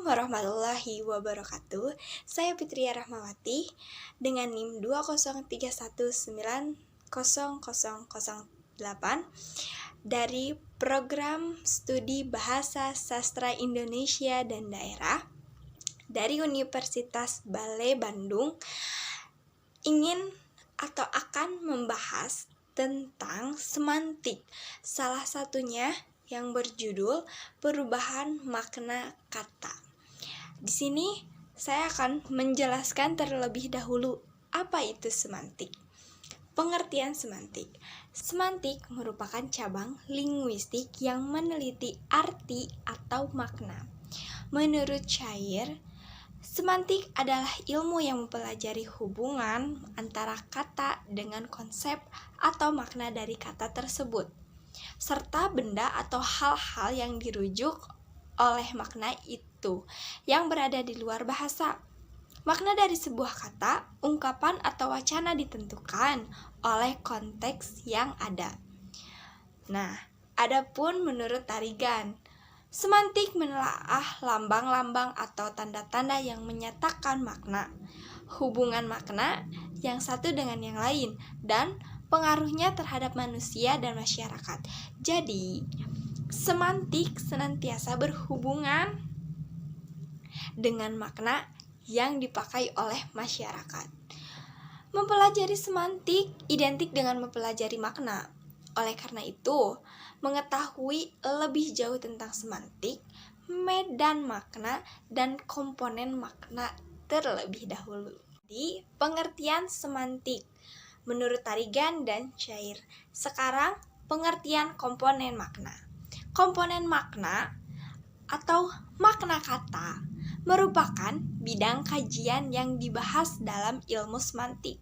warahmatullahi wabarakatuh. Saya Fitria Rahmawati dengan NIM 203190008 dari Program Studi Bahasa Sastra Indonesia dan Daerah dari Universitas Bale Bandung, ingin atau akan membahas tentang semantik, salah satunya yang berjudul perubahan makna kata. Di sini saya akan menjelaskan terlebih dahulu apa itu semantik. Pengertian semantik. Semantik merupakan cabang linguistik yang meneliti arti atau makna. Menurut Cair, semantik adalah ilmu yang mempelajari hubungan antara kata dengan konsep atau makna dari kata tersebut, serta benda atau hal-hal yang dirujuk oleh makna itu yang berada di luar bahasa. Makna dari sebuah kata, ungkapan, atau wacana ditentukan oleh konteks yang ada. Nah, adapun menurut Tarigan, semantik menelaah lambang-lambang atau tanda-tanda yang menyatakan makna, hubungan makna yang satu dengan yang lain, dan pengaruhnya terhadap manusia dan masyarakat. Jadi, semantik senantiasa berhubungan dengan makna yang dipakai oleh masyarakat. Mempelajari semantik identik dengan mempelajari makna. Oleh karena itu, mengetahui lebih jauh tentang semantik, medan makna, dan komponen makna terlebih dahulu. Di pengertian semantik menurut Tarigan dan Cair. Sekarang pengertian komponen makna. Komponen makna atau makna kata merupakan bidang kajian yang dibahas dalam ilmu semantik.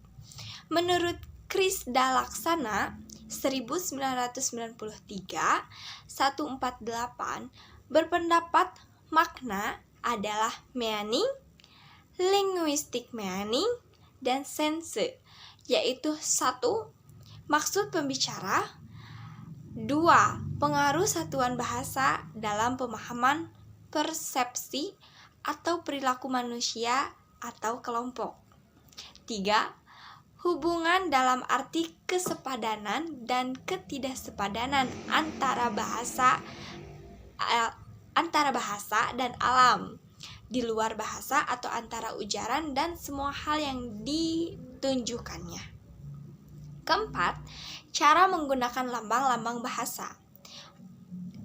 Menurut Chris Dalaksana 1993-148 berpendapat makna adalah meaning, linguistic meaning, dan sense, yaitu 1. Maksud pembicara, 2. Pengaruh satuan bahasa dalam pemahaman persepsi atau perilaku manusia atau kelompok, 3. Hubungan dalam arti kesepadanan dan ketidaksepadanan antara bahasa dan alam, di luar bahasa atau antara ujaran dan semua hal yang ditunjukkannya. 4. Cara menggunakan lambang-lambang bahasa.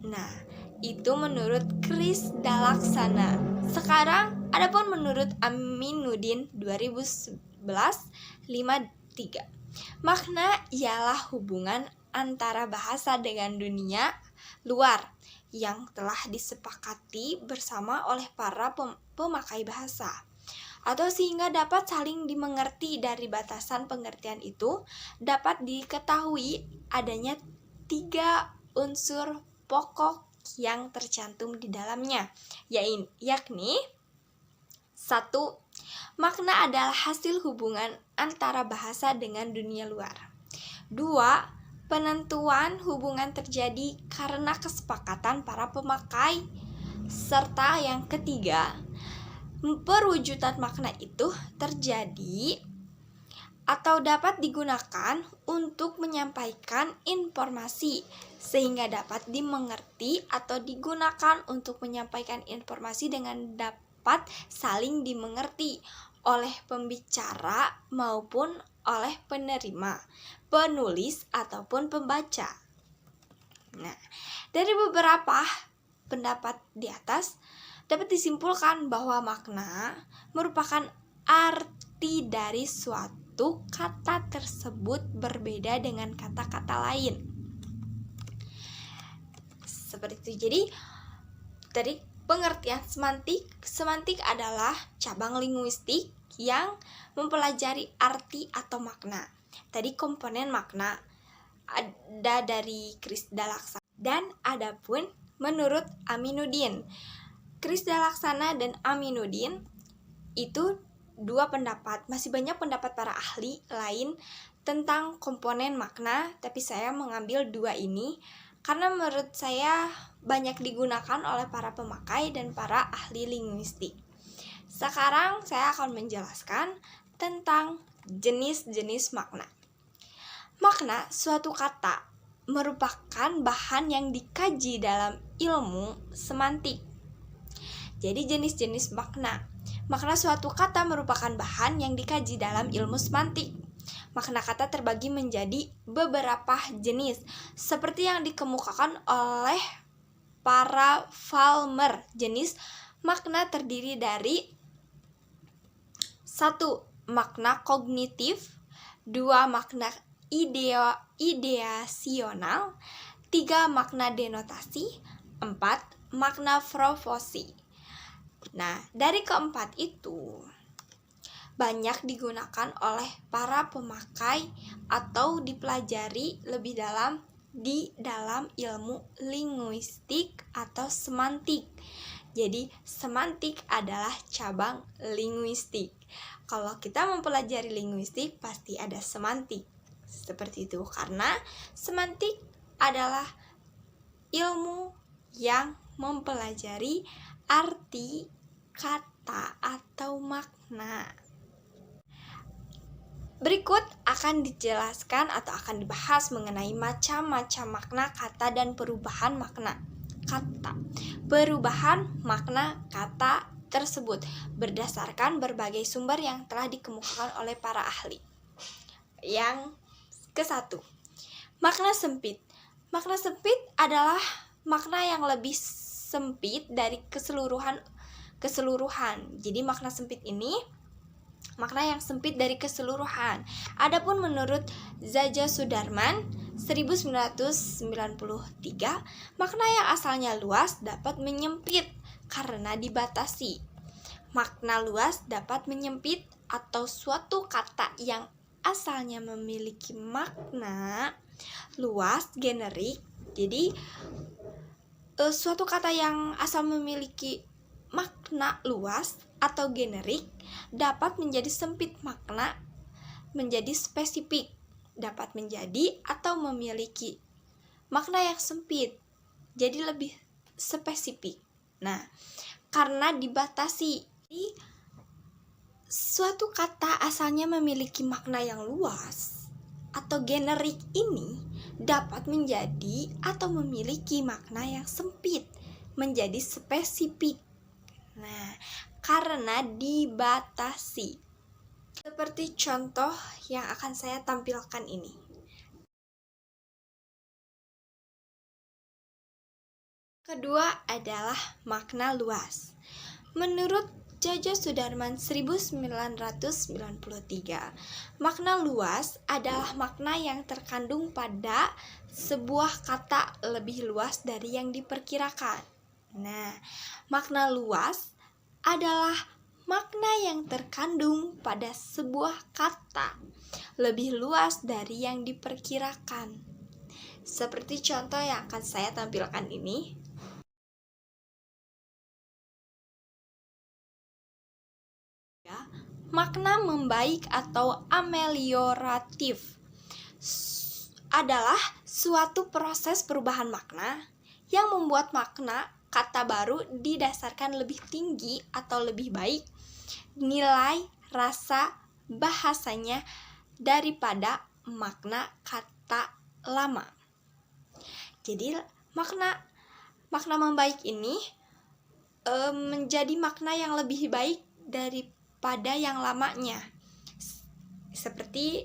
Nah, itu menurut Chris Dalaksana. Sekarang, adapun menurut Aminuddin 2011-53, makna ialah hubungan antara bahasa dengan dunia luar yang telah disepakati bersama oleh para pemakai bahasa, atau sehingga dapat saling dimengerti. Dari batasan pengertian itu dapat diketahui adanya 3 unsur pokok yang tercantum di dalamnya, yakni 1. Makna adalah hasil hubungan antara bahasa dengan dunia luar. 2. Penentuan hubungan terjadi karena kesepakatan para pemakai. Serta yang ketiga, perwujudan makna itu terjadi atau dapat digunakan untuk menyampaikan informasi sehingga dapat dimengerti atau digunakan untuk menyampaikan informasi dengan dapat saling dimengerti oleh pembicara maupun oleh penerima, penulis ataupun pembaca. Nah, dari beberapa pendapat di atas dapat disimpulkan bahwa makna merupakan arti dari suatu kata tersebut berbeda dengan kata-kata lain. Seperti itu. Jadi, dari pengertian semantik adalah cabang linguistik yang mempelajari arti atau makna. Tadi komponen makna ada dari Chris Dalaksana dan adapun menurut Aminuddin. Chris Dalaksana dan Aminuddin itu 2 pendapat. Masih banyak pendapat para ahli lain tentang komponen makna, tapi saya mengambil 2 ini karena menurut saya banyak digunakan oleh para pemakai dan para ahli linguistik. Sekarang saya akan menjelaskan tentang jenis-jenis makna. Makna suatu kata merupakan bahan yang dikaji dalam ilmu semantik. Jadi jenis-jenis makna. Makna suatu kata merupakan bahan yang dikaji dalam ilmu semantik. Makna kata terbagi menjadi beberapa jenis, seperti yang dikemukakan oleh para Falmer. Jenis makna terdiri dari 1. Makna kognitif, 2. Makna ideasional, 3. Makna denotasi, 4. Makna proposi. Nah, dari keempat itu banyak digunakan oleh para pemakai atau dipelajari lebih dalam di dalam ilmu linguistik atau semantik. Jadi, semantik adalah cabang linguistik. Kalau kita mempelajari linguistik, pasti ada semantik. Seperti itu, karena semantik adalah ilmu yang mempelajari arti kata atau makna. Berikut akan dijelaskan atau akan dibahas mengenai macam-macam makna kata dan perubahan makna kata. Perubahan makna kata tersebut berdasarkan berbagai sumber yang telah dikemukakan oleh para ahli. Yang ke-1, makna sempit. Makna sempit adalah makna yang lebih sempit dari keseluruhan. Jadi makna sempit ini makna yang sempit dari keseluruhan. Adapun menurut Zaja Sudarman 1993, makna yang asalnya luas dapat menyempit karena dibatasi. Makna luas dapat menyempit atau suatu kata yang asalnya memiliki makna luas generik. Jadi suatu kata yang asal memiliki makna luas atau generik dapat menjadi sempit makna menjadi spesifik, dapat menjadi atau memiliki makna yang sempit jadi lebih spesifik. Nah, karena dibatasi, jadi suatu kata asalnya memiliki makna yang luas atau generik ini dapat menjadi atau memiliki makna yang sempit menjadi spesifik. Nah, karena dibatasi. Seperti contoh yang akan saya tampilkan ini. Kedua adalah makna luas. Menurut Jaja Sudarman 1993, makna luas adalah makna yang terkandung pada sebuah kata lebih luas dari yang diperkirakan. Nah, makna luas adalah makna yang terkandung pada sebuah kata lebih luas dari yang diperkirakan. Seperti contoh yang akan saya tampilkan ini. Makna membaik atau amelioratif adalah suatu proses perubahan makna yang membuat makna kata baru didasarkan lebih tinggi atau lebih baik nilai rasa bahasanya daripada makna kata lama. Jadi makna membaik ini menjadi makna yang lebih baik daripada yang lamanya. Seperti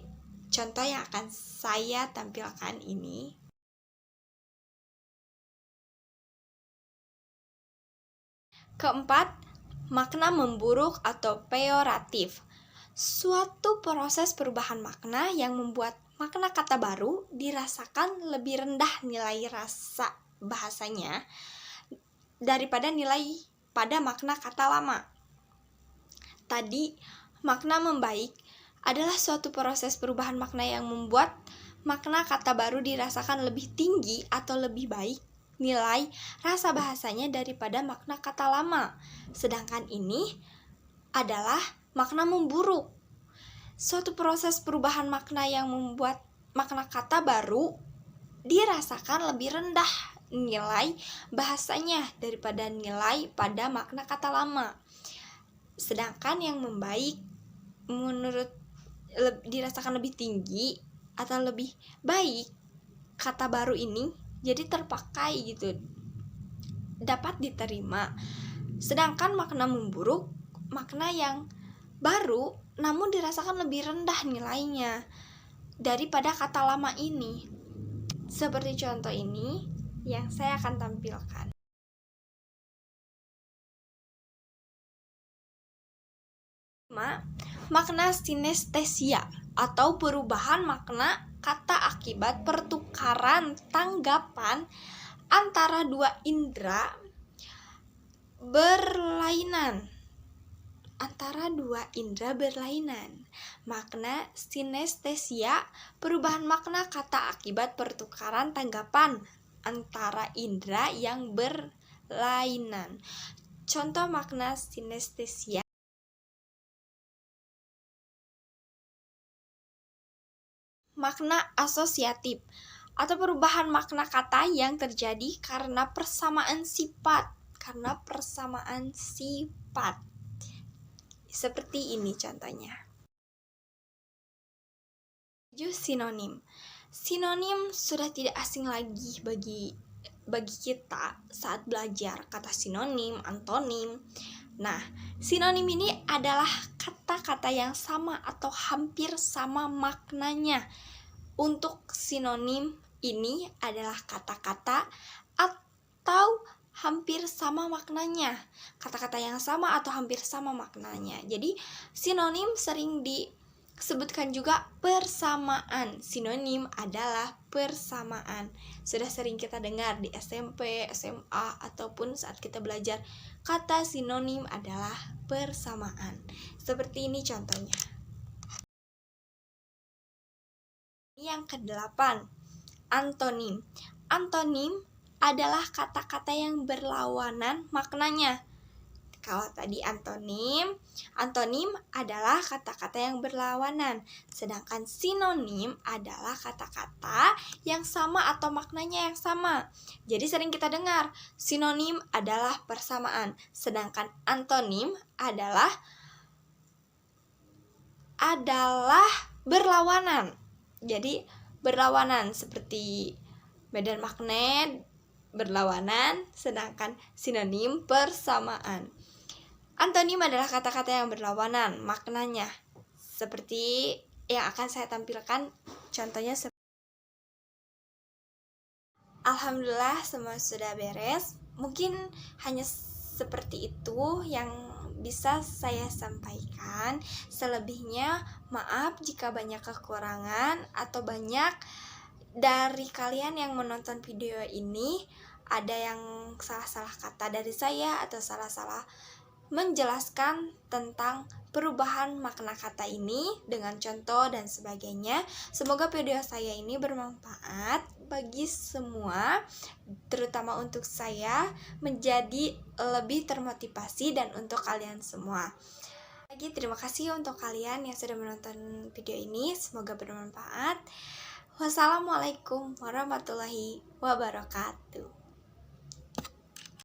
contoh yang akan saya tampilkan ini. Keempat, makna memburuk atau peyoratif. Suatu proses perubahan makna yang membuat makna kata baru dirasakan lebih rendah nilai rasa bahasanya daripada nilai pada makna kata lama. Tadi, makna membaik adalah suatu proses perubahan makna yang membuat makna kata baru dirasakan lebih tinggi atau lebih baik nilai rasa bahasanya daripada makna kata lama. Sedangkan ini adalah makna memburuk. Suatu proses perubahan makna yang membuat makna kata baru dirasakan lebih rendah nilai bahasanya daripada nilai pada makna kata lama. Sedangkan yang membaik menurut dirasakan lebih tinggi atau lebih baik kata baru ini jadi terpakai gitu, dapat diterima. Sedangkan makna memburuk, makna yang baru namun dirasakan lebih rendah nilainya daripada kata lama ini. Seperti contoh ini yang saya akan tampilkan. Makna sinestesia atau perubahan makna kata akibat pertukaran tanggapan antara dua indera berlainan. Makna sinestesia, perubahan makna kata akibat pertukaran tanggapan antara indera yang berlainan. Contoh makna sinestesia: makna asosiatif atau perubahan makna kata yang terjadi karena persamaan sifat. Seperti ini contohnya. Sinonim. Sinonim sudah tidak asing lagi bagi kita saat belajar kata sinonim, antonim. Nah, sinonim ini adalah kata-kata yang sama atau hampir sama maknanya. Untuk sinonim ini adalah kata-kata atau hampir sama maknanya. Kata-kata yang sama atau hampir sama maknanya. Jadi, sinonim sering disebutkan juga persamaan. Sinonim adalah persamaan. Sudah sering kita dengar di SMP, SMA, ataupun saat kita belajar kata sinonim adalah persamaan. Seperti ini contohnya. Yang ke-8, antonim. Antonim adalah kata-kata yang berlawanan maknanya. Kalau tadi antonim adalah kata-kata yang berlawanan. Sedangkan sinonim adalah kata-kata yang sama atau maknanya yang sama. Jadi sering kita dengar, sinonim adalah persamaan. Sedangkan antonim adalah berlawanan. Jadi berlawanan seperti medan magnet berlawanan, sedangkan sinonim persamaan. Antonim adalah kata-kata yang berlawanan maknanya. Seperti yang akan saya tampilkan contohnya. Alhamdulillah semua sudah beres. Mungkin hanya seperti itu yang bisa saya sampaikan. Selebihnya maaf jika banyak kekurangan atau banyak dari kalian yang menonton video ini ada yang salah-salah kata dari saya atau salah-salah menjelaskan tentang perubahan makna kata ini dengan contoh dan sebagainya. Semoga video saya ini bermanfaat bagi semua, terutama untuk saya menjadi lebih termotivasi dan untuk kalian semua. Lagi terima kasih untuk kalian yang sudah menonton video ini, semoga bermanfaat. Wassalamualaikum warahmatullahi wabarakatuh.